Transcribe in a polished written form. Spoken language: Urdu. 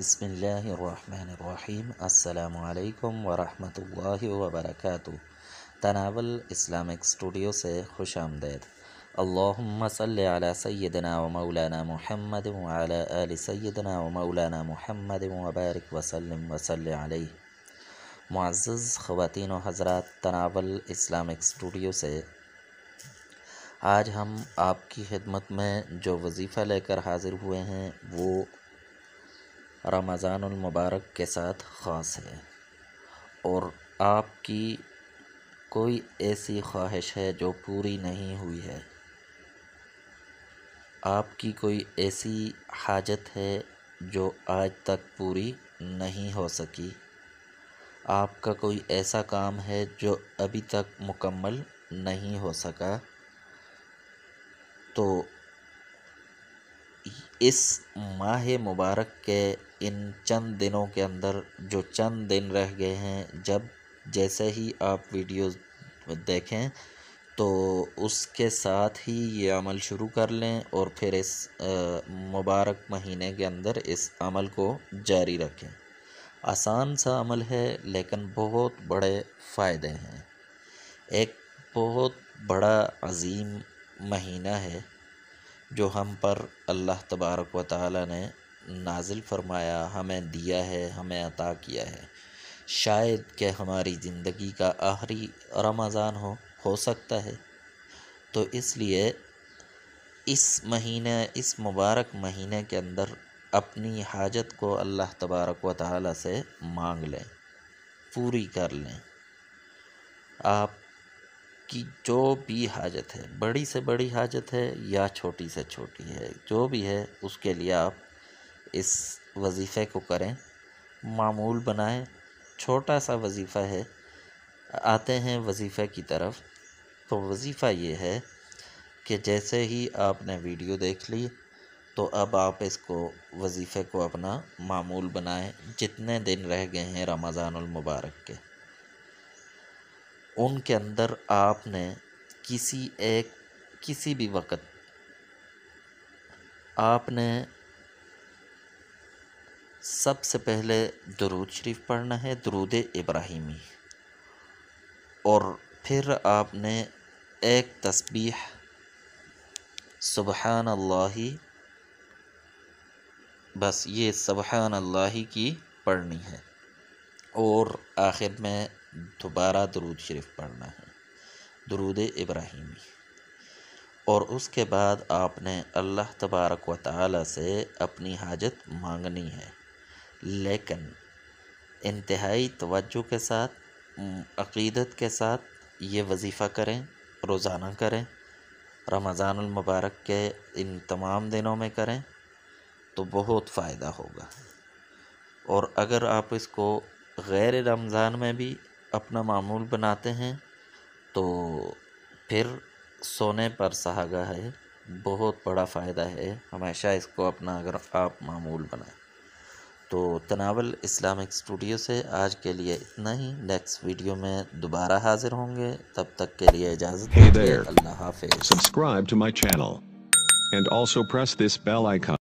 بسم اللہ الرحمن الرحیم۔ السلام علیکم ورحمۃ اللہ وبرکاتہ۔ تناول اسلامک اسٹوڈیو سے خوش آمدید۔ اللہم صلی علی سیدنا و مولانا محمد وعلی آل سیدنا و مولانا محمد وبارک وسلم وصلی علیہ۔ معزز خواتین و حضرات، تناول اسلامک اسٹوڈیو سے آج ہم آپ کی خدمت میں جو وظیفہ لے کر حاضر ہوئے ہیں وہ رمضان المبارک کے ساتھ خاص ہے، اور آپ کی کوئی ایسی خواہش ہے جو پوری نہیں ہوئی ہے، آپ کی کوئی ایسی حاجت ہے جو آج تک پوری نہیں ہو سکی، آپ کا کوئی ایسا کام ہے جو ابھی تک مکمل نہیں ہو سکا، تو اس ماہ مبارک کے ان چند دنوں کے اندر جو چند دن رہ گئے ہیں، جیسے ہی آپ ویڈیوز دیکھیں تو اس کے ساتھ ہی یہ عمل شروع کر لیں، اور پھر اس مبارک مہینے کے اندر اس عمل کو جاری رکھیں۔ آسان سا عمل ہے لیکن بہت بڑے فائدے ہیں۔ ایک بہت بڑا عظیم مہینہ ہے جو ہم پر اللہ تبارک و تعالی نے نازل فرمایا، ہمیں دیا ہے، ہمیں عطا کیا ہے۔ شاید کہ ہماری زندگی کا آخری رمضان ہو سکتا ہے، تو اس لیے اس مبارک مہینے کے اندر اپنی حاجت کو اللہ تبارک و تعالی سے مانگ لیں، پوری کر لیں۔ آپ کی جو بھی حاجت ہے، بڑی سے بڑی حاجت ہے یا چھوٹی سے چھوٹی ہے، جو بھی ہے اس کے لیے آپ اس وظیفے کو کریں، معمول بنائیں۔ چھوٹا سا وظیفہ ہے۔ آتے ہیں وظیفے کی طرف۔ تو وظیفہ یہ ہے کہ جیسے ہی آپ نے ویڈیو دیکھ لی تو اب آپ اس کو وظیفے کو اپنا معمول بنائیں۔ جتنے دن رہ گئے ہیں رمضان المبارک کے، ان کے اندر آپ نے کسی بھی وقت آپ نے سب سے پہلے درود شریف پڑھنا ہے، درود ابراہیمی، اور پھر آپ نے ایک تسبیح سبحان اللہ، بس یہ سبحان اللہ کی پڑھنی ہے، اور آخر میں دوبارہ درود شریف پڑھنا ہے، درود ابراہیمی، اور اس کے بعد آپ نے اللہ تبارک و تعالی سے اپنی حاجت مانگنی ہے، لیکن انتہائی توجہ کے ساتھ، عقیدت کے ساتھ یہ وظیفہ کریں، روزانہ کریں، رمضان المبارک کے ان تمام دنوں میں کریں تو بہت فائدہ ہوگا۔ اور اگر آپ اس کو غیر رمضان میں بھی اپنا معمول بناتے ہیں تو پھر سونے پر سہاگا ہے، بہت بڑا فائدہ ہے۔ ہمیشہ اس کو اپنا اگر آپ معمول بنائیں تو تناول اسلامک اسٹوڈیو سے آج کے لیے اتنا ہی۔ نیکسٹ ویڈیو میں دوبارہ حاضر ہوں گے، تب تک کے لیے اجازت Hey دیجیے۔ there. اللہ حافظ۔ Subscribe to my channel and also press this bell icon.